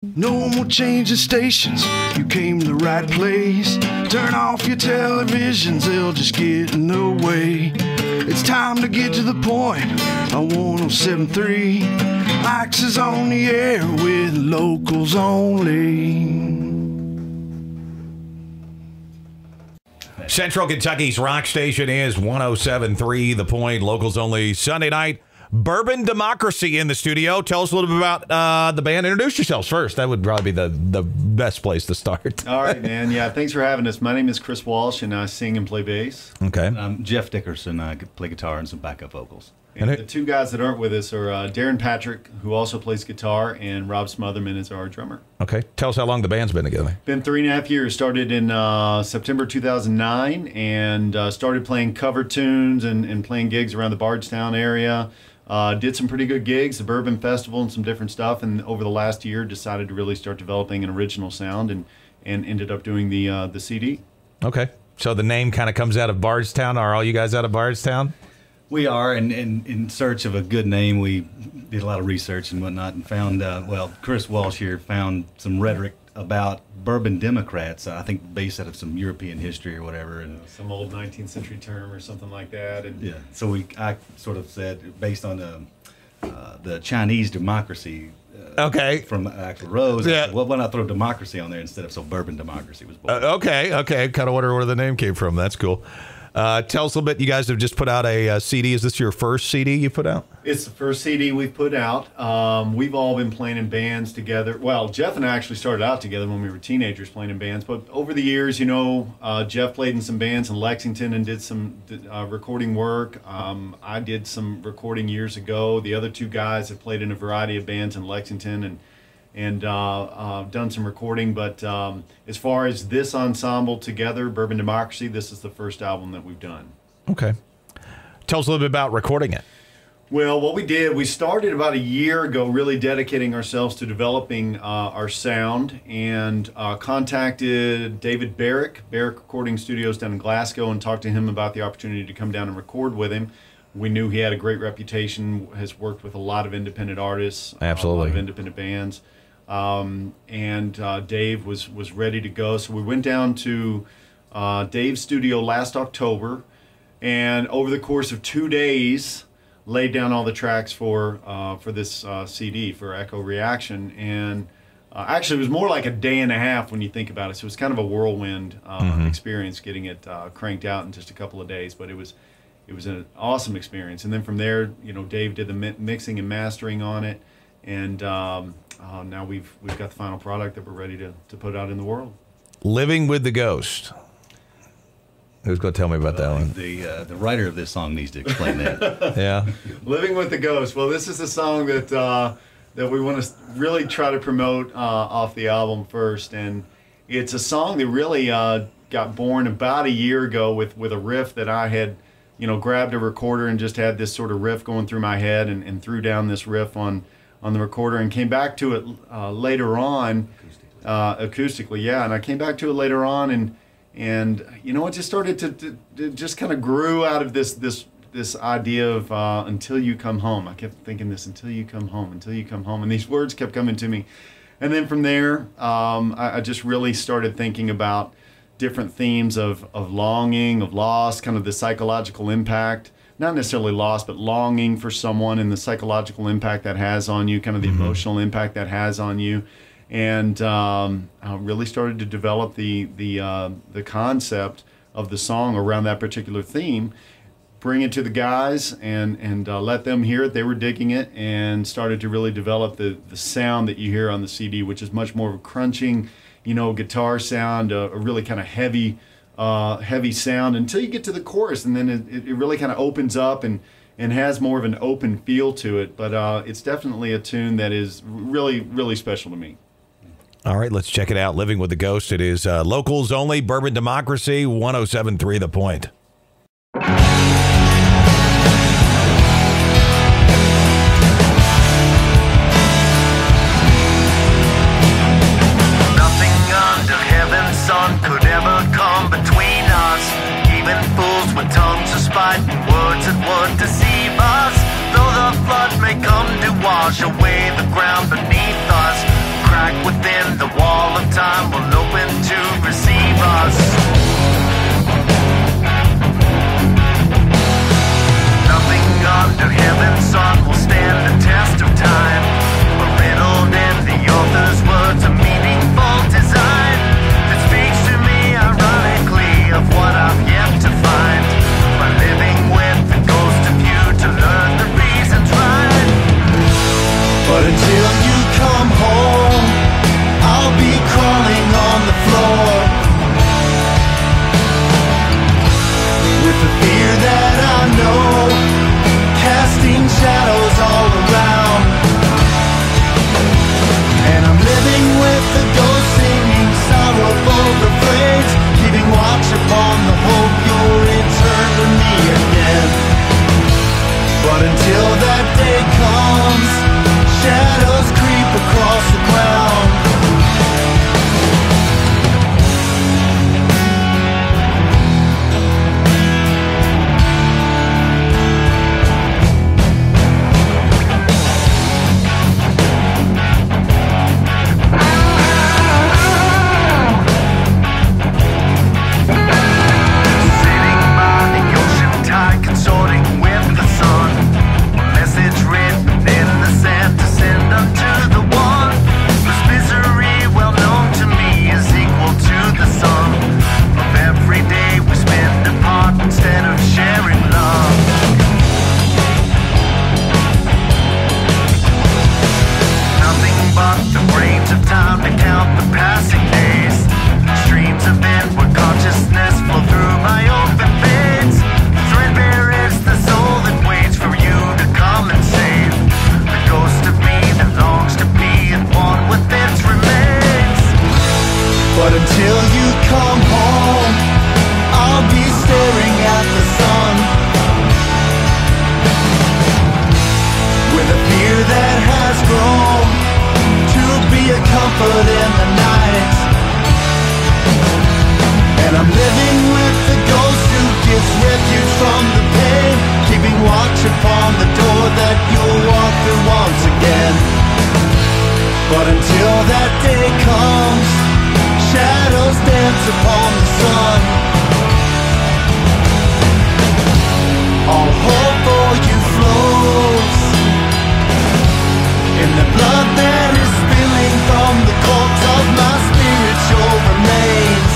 No more changing stations, you came to the right place. Turn off your televisions, they'll just get in the way. It's time to get to the point on 107.3. Ike's is on the air with locals only. Central Kentucky's rock station is 107.3 The Point, locals only. Sunday night, Bourbon Democracy in the studio. Tell us a little bit about the band. Introduce yourselves first. That would probably be the best place to start. All right, man. Yeah, thanks for having us. My name is Chris Walsh, and I sing and play bass. Okay. I'm Jeff Dickerson. I play guitar and some backup vocals. And the two guys that aren't with us are Darren Patrick, who also plays guitar, and Rob Smotherman is our drummer. Okay. Tell us how long the band's been together. Been 3.5 years. Started in September 2009 and started playing cover tunes and playing gigs around the Bardstown area. Did some pretty good gigs, the Bourbon Festival and some different stuff. And over the last year, decided to really start developing an original sound and ended up doing the CD. Okay. So the name kind of comes out of Bardstown. Are all you guys out of Bardstown? We are, and in search of a good name, we did a lot of research and whatnot, and found, well, Chris Walsh here found some rhetoric about Bourbon Democrats, I think based out of some European history or whatever. And some old 19th century term or something like that. And yeah, so I sort of said, based on the Chinese democracy okay. from Axl Rose, yeah. Said, well, why not throw democracy on there instead of so Bourbon Democracy was born. Okay. Kind of wonder where the name came from. That's cool. Tell us a little bit. You guys have just put out a CD. Is this your first CD you put out? It's the first CD we've put out. We've all been playing in bands together. Well, Jeff and I actually started out together when we were teenagers playing in bands. But over the years, you know, Jeff played in some bands in Lexington and did some recording work. I did some recording years ago. The other two guys have played in a variety of bands in Lexington and done some recording. But as far as this ensemble together, Bourbon Democracy, this is the first album that we've done. Okay. Tell us a little bit about recording it. Well, what we did, we started about a year ago really dedicating ourselves to developing our sound and contacted David Barrick Recording Studios down in Glasgow, and talked to him about the opportunity to come down and record with him. We knew he had a great reputation, has worked with a lot of independent artists, absolutely, a lot of independent bands. And Dave was ready to go. So we went down to Dave's studio last October, and over the course of 2 days, laid down all the tracks for this CD, for Echo Reaction. And actually, it was more like a day and a half when you think about it. So it was kind of a whirlwind experience getting it cranked out in just a couple of days. But it was an awesome experience. And then from there, you know, Dave did the mixing and mastering on it. And now we've got the final product that we're ready to put out in the world. Living with the Ghost. Who's going to tell me about that one? The writer of this song needs to explain that. Yeah. Living with the Ghost. Well, this is a song that we want to really try to promote off the album first, and it's a song that really got born about a year ago with a riff that I had, you know, grabbed a recorder and just had this sort of riff going through my head, and threw down this riff on the recorder and came back to it later on, acoustically, yeah. And I came back to it later on, and you know, it just started to just kind of grew out of this idea of until you come home. I kept thinking this, until you come home, until you come home, and these words kept coming to me. And then from there, I just really started thinking about different themes of longing, of loss, kind of the psychological impact. Not necessarily loss, but longing for someone and the psychological impact that has on you, kind of the emotional impact that has on you. And I really started to develop the concept of the song around that particular theme, bring it to the guys and let them hear it. They were digging it, and started to really develop the sound that you hear on the CD, which is much more of a crunching, you know, guitar sound, a really kind of heavy sound until you get to the chorus, and then it really kind of opens up and has more of an open feel to it. But it's definitely a tune that is really, really special to me. All right, let's check it out. Living with the Ghost. It is locals only, Bourbon Democracy, 107.3 The Point. Nothing under heaven's sun could ever come between us. Even fools with tongues of spite and words that would deceive us. Though the flood may come to wash away the ground beneath us, cracked with us. Nothing under heaven's sun will stand the test of time. Belittled in the author's words, a meaningful design that speaks to me ironically of what I've yet to find. By living with the ghost of you to learn the reasons right. But until you come home, I'll be crawling on the floor with the fear that I know, casting shadows all around. And I'm living with the ghost singing sorrowful refrains, keeping watch upon the hope you'll return to me again. But until that day comes, shadows creep across the ground. Sitting by the ocean tide, consorting with the sun. A message written in the sand to send unto the one whose misery, well known to me, is equal to the sum of every day we spend apart instead of sharing love. Nothing but the brains of time to count the passing days. Streams of inward consciousness flow through my open veins. Threadbare is the soul that waits for you to come and save the ghost of me that longs to be at one with its remains. But until you come home, I'll be staring at the sun with a fear that has grown to be a comfort in the night. And I'm living with the ghost who gives refuge from the pain, keeping watch upon the door that you'll walk through once again. But until that day comes, shadows dance upon the sun. All hope for you flows in the blood that is spilling from the corpse of my spiritual remains.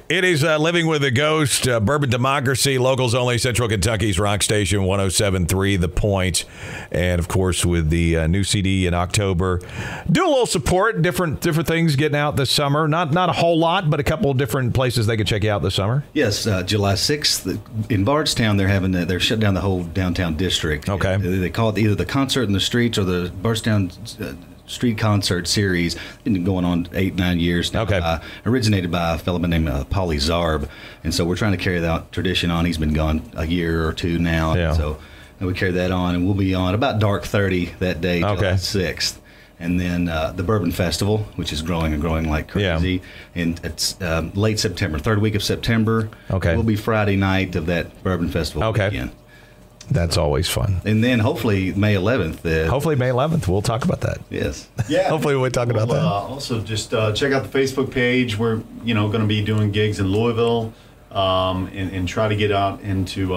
It is Living with a Ghost, Bourbon Democracy, locals only, Central Kentucky's rock station, 107.3 The Point. And, of course, with the new CD in October. Do a little support, different things getting out this summer. Not a whole lot, but a couple of different places they can check you out this summer. Yes, July 6th in Bardstown, they're shut down the whole downtown district. Okay. They call it either the concert in the streets or the Bardstown street concert series. Been going on 8-9 years now. Okay. Originated by a fellow named Paulie Zarb, and so we're trying to carry that tradition on. He's been gone a year or two now, Yeah. so we carry that on, and we'll be on about dark 30 that day, July 6th. And then the Bourbon Festival, which is growing and growing like crazy. Yeah. And it's late September, third week of September. Okay. It will be Friday night of that Bourbon Festival weekend. That's always fun. And then hopefully May 11th. Hopefully May 11th. We'll talk about that. Yes. Yeah. Hopefully we'll talk about that. Also, just check out the Facebook page. We're going to be doing gigs in Louisville. And try to get out into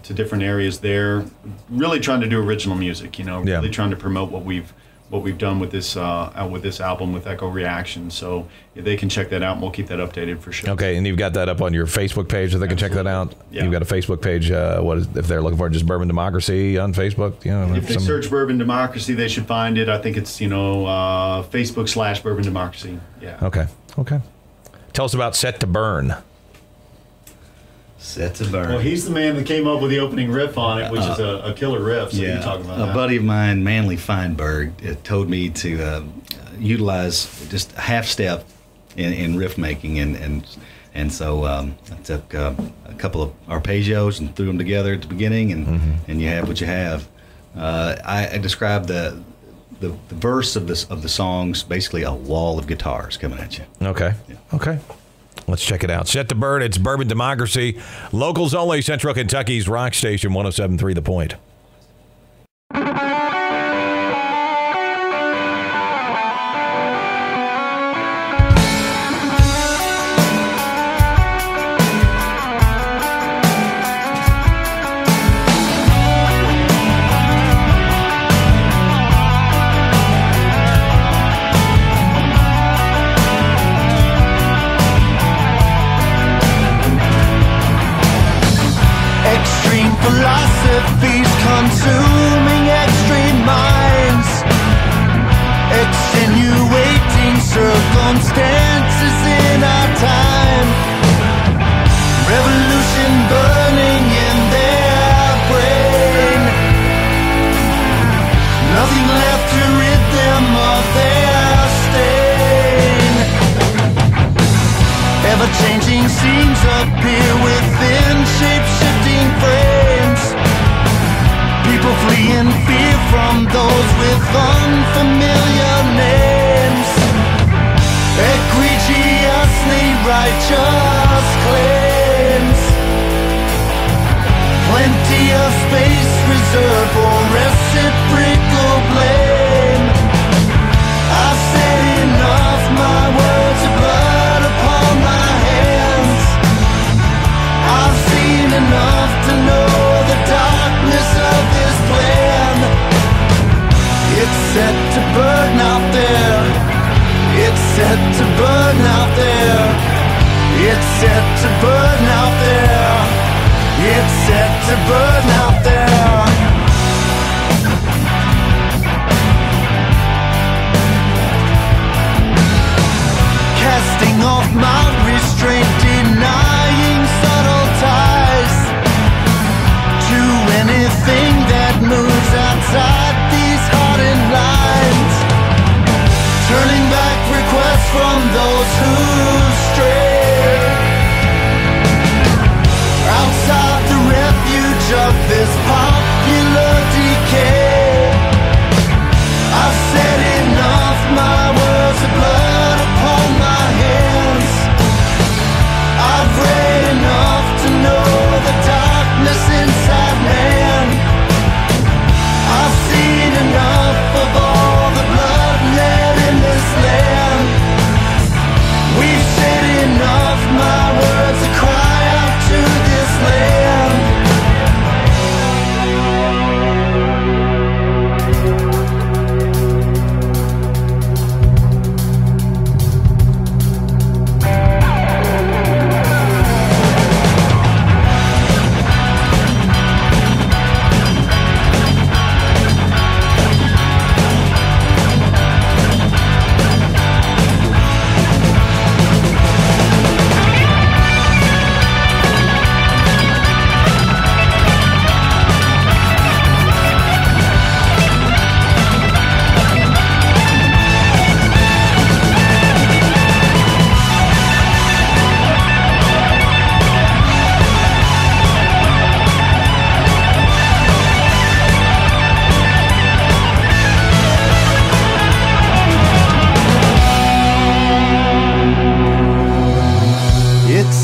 to different areas there. Really trying to do original music, really trying to promote what we've done with this album with Echo Reaction. So they can check that out, and we'll keep that updated for sure. Okay, and you've got that up on your Facebook page, so they can check that out. Yeah. You've got a Facebook page. What is, if they're looking for just Bourbon Democracy on Facebook? If they search Bourbon Democracy, they should find it. I think it's Facebook/Bourbon Democracy. Yeah. Okay. Tell us about Set to Burn. Set to Burn. Well, he's the man that came up with the opening riff on it, which is a killer riff. So you can talk about that. A buddy of mine, Manly Feinberg, told me to utilize just a half step in riff making, and so I took a couple of arpeggios and threw them together at the beginning, and you have what you have. I described the verse of the songs basically a wall of guitars coming at you. Okay. Yeah. Okay. Let's check it out. Set to Burn. It's Bourbon Democracy. Locals only. Central Kentucky's rock station, 107.3 The Point. Philosophies consuming extreme minds, extenuating circumstances in our time, revolution burning in their brain, nothing left to rid them of their stain. Ever-changing scenes appear within shape-shifting frames, people flee in fear from those with unfamiliar names, egregiously righteous claims, plenty of space reserved for reciprocal blame. I've said enough, my words of blood upon my hands. I've seen enough to know the darkness of this plan. It's set to burn out there. It's set to burn out there. It's set to burn out there. It's set to burn out there. Casting off my restraint, denying subtle ties to anything that moves outside these hardened lines, turning back requests from those who stray outside the refuge of this popular decay. I've said enough, my words of blood upon my hands.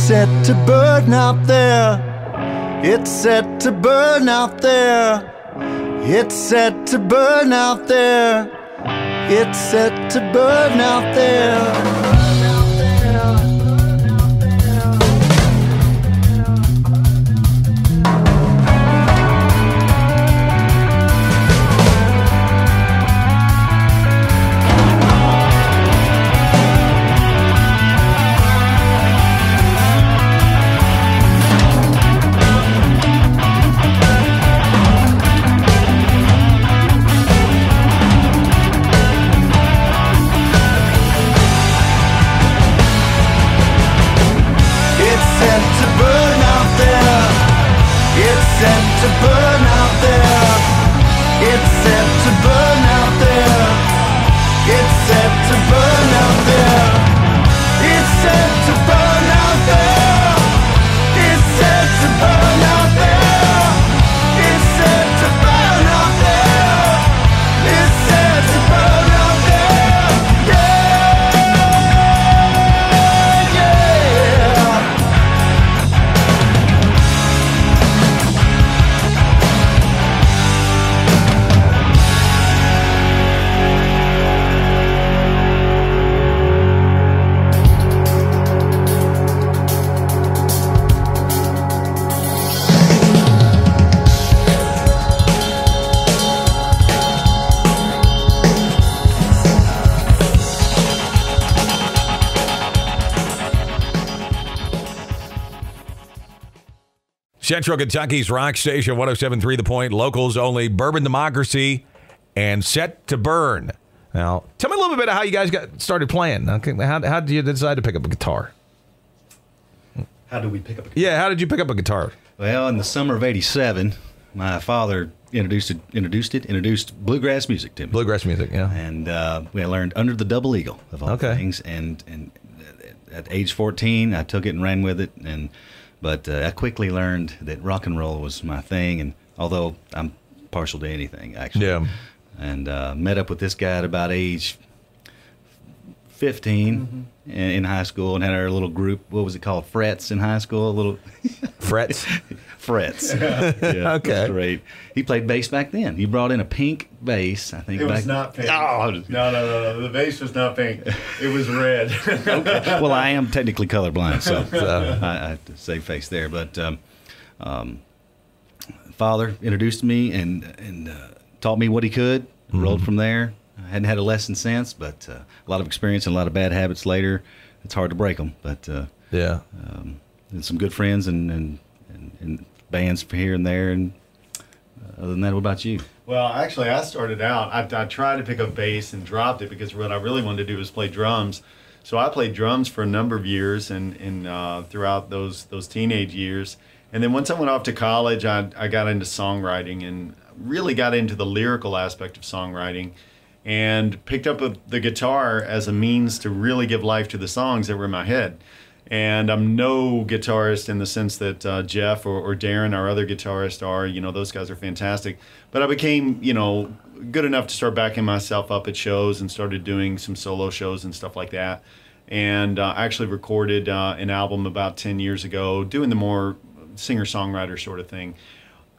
set to burn out there. It's set to burn out there. It's set to burn out there. It's set to burn out there. To burn out there, it's set to burn out there. It's set to burn out there. It's set to burn out there. It's set to burn out there. It's set to burn out there. It's set to burn out there. Yeah, yeah. Central Kentucky's rock station, 107.3 The Point, locals only, Bourbon Democracy, and Set to Burn. Now, tell me a little bit about how you guys got started playing. Okay, how did you decide to pick up a guitar? How did we pick up a guitar? Yeah, how did you pick up a guitar? Well, in the summer of '87, my father introduced bluegrass music to me. Bluegrass music, yeah. And we learned Under the Double Eagle, of all things. And at age 14, I took it and ran with it. But I quickly learned that rock and roll was my thing. And although I'm partial to anything, actually. Yeah. And met up with this guy at about age 15 in high school, and had our little group. What was it called? Frets in high school. A little Frets. Frets. Yeah, okay. That's great. He played bass back then. He brought in a pink bass, I think. It was not pink. Oh. No. The bass was not pink. It was red. Okay. Well, I am technically colorblind, so I have to save face there. But father introduced me and taught me what he could. Rolled from there. I hadn't had a lesson since, but a lot of experience and a lot of bad habits later. It's hard to break them, but yeah. And some good friends and bands here and there. And other than that, what about you? Well, actually, I started out. I tried to pick up bass and dropped it because what I really wanted to do was play drums. So I played drums for a number of years and throughout those teenage years. And then once I went off to college, I got into songwriting and really got into the lyrical aspect of songwriting, and picked up the guitar as a means to really give life to the songs that were in my head. And I'm no guitarist in the sense that Jeff or Darren, our other guitarist, are. You know, those guys are fantastic. But I became, good enough to start backing myself up at shows and started doing some solo shows and stuff like that. And I actually recorded an album about 10 years ago, doing the more singer-songwriter sort of thing.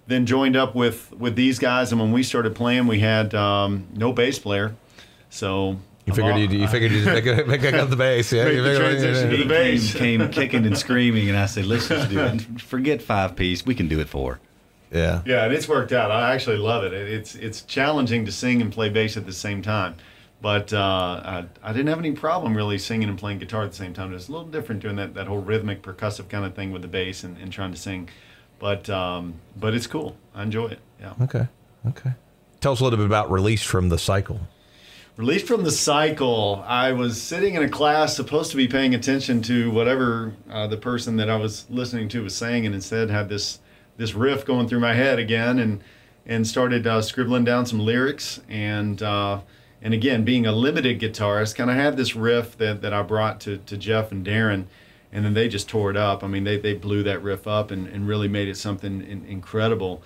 Then joined up with these guys, and when we started playing, we had no bass player. So You figured you'd pick up the bass. Yeah, Make the transition to the bass. He came kicking and screaming, and I said, let's just do it. Forget 5-piece. We can do it 4. Yeah. Yeah, and it's worked out. I actually love it. It's challenging to sing and play bass at the same time. But I didn't have any problem really singing and playing guitar at the same time. It was a little different doing that whole rhythmic, percussive kind of thing with the bass and trying to sing. But it's cool. I enjoy it. Yeah. Okay. Tell us a little bit about Released from the Cycle. Released from the Cycle, I was sitting in a class supposed to be paying attention to whatever the person that I was listening to was saying, and instead had this riff going through my head again, and started scribbling down some lyrics. And again, being a limited guitarist, kind of had this riff that I brought to Jeff and Darren, and then they just tore it up. I mean, they blew that riff up and really made it something incredible.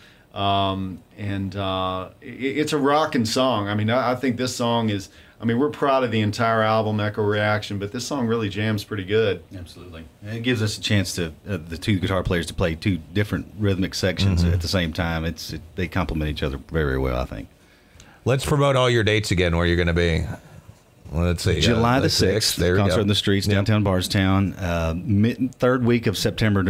It's a rocking song. I mean, I think this song is, I mean, we're proud of the entire album, Echo Reaction, but this song really jams pretty good. Absolutely. And it gives us a chance to, the two guitar players, to play two different rhythmic sections at the same time. They complement each other very, very well, I think. Let's promote all your dates again, where you're going to be. Well, let's see. July the 6th, There we concert go. in the streets, downtown Bardstown. Third week of September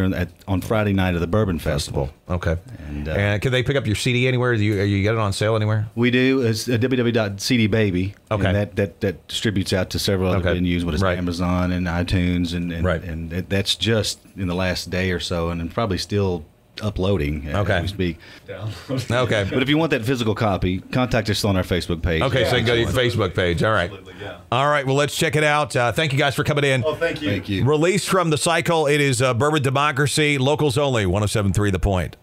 on Friday night of the Bourbon Festival. Okay. And can they pick up your CD anywhere? Do you get it on sale anywhere? we do. It's www.cdbaby. Okay. And that distributes out to several other venues, what is Right. Amazon and iTunes, and Right. that's just in the last day or so, and probably still uploading Okay. as we speak. Okay. But if you want that physical copy, contact us on our Facebook page. Okay, so you can go to your Facebook page. All right. Absolutely, yeah. All right, well, let's check it out. Thank you guys for coming in. Oh, thank you. Thank you. Released from the cycle, it is Bourbon Democracy, locals only, 107.3 The Point.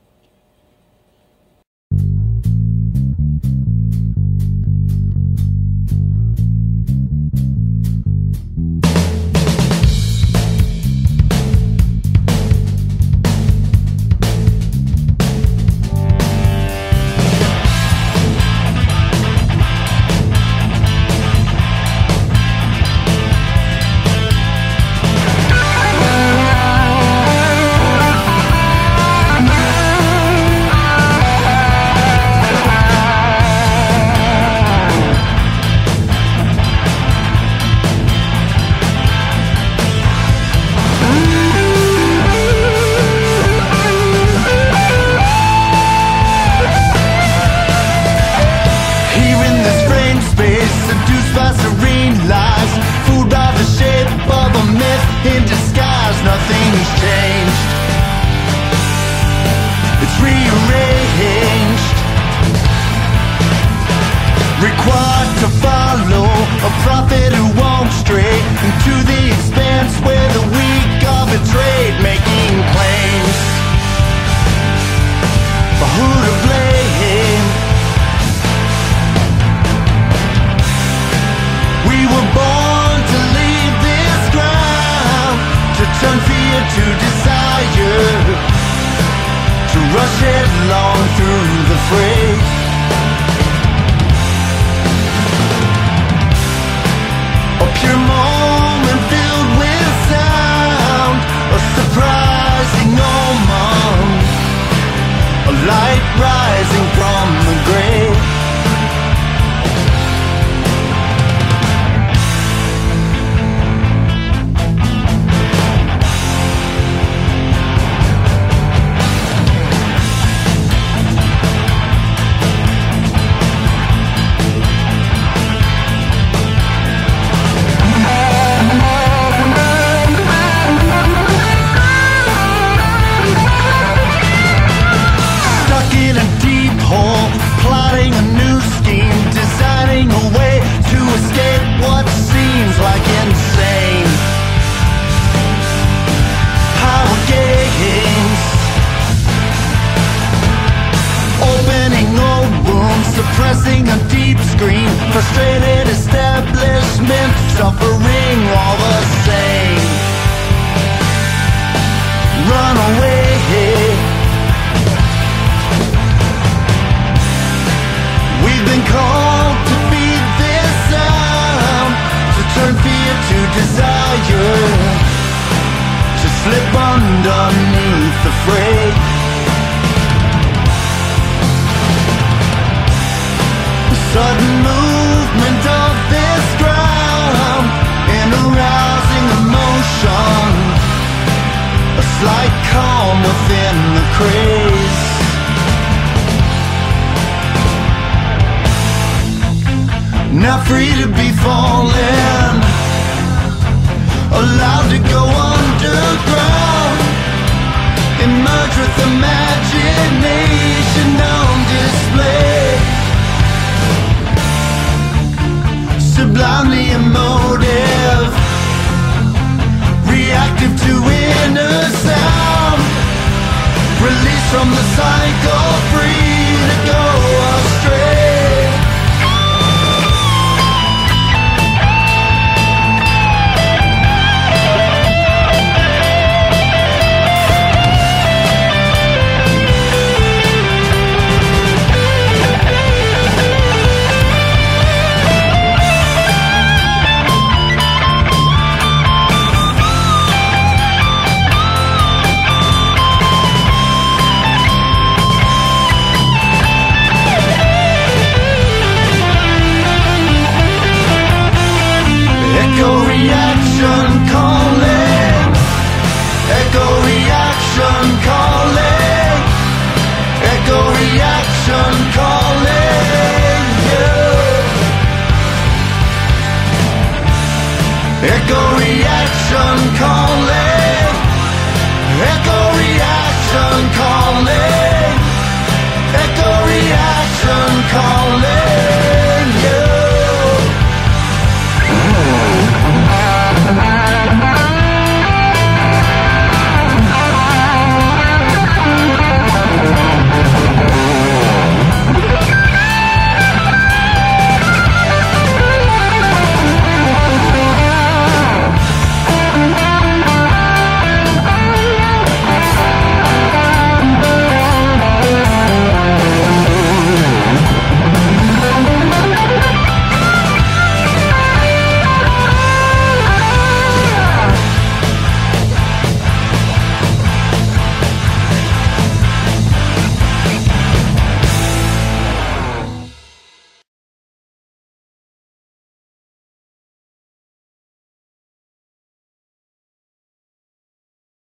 Here in this strange space, seduced by serene lies, fooled by the shape of a myth in disguise. Nothing's changed. It's rearranged. Required to follow a prophet who won't stray into the expanse where the weak are betrayed, making claims. For who to blame? We were born to leave this ground, to turn fear to desire, to rush headlong through the fray. A pure moment filled with sound, a surprising omen, a light rising from the grave. Stuck in a deep hole, plotting a new scheme, designing a way to escape what seems like insane power games. Opening old wounds, suppressing a deep scream, frustrated establishment, suffering all the same. Run away. We've been called to beat this sound, to turn fear to desire, to slip underneath the fray. The sudden movement of this ground, an arousing emotion, a slight calm within the craze. Now free to be fallen, allowed to go on.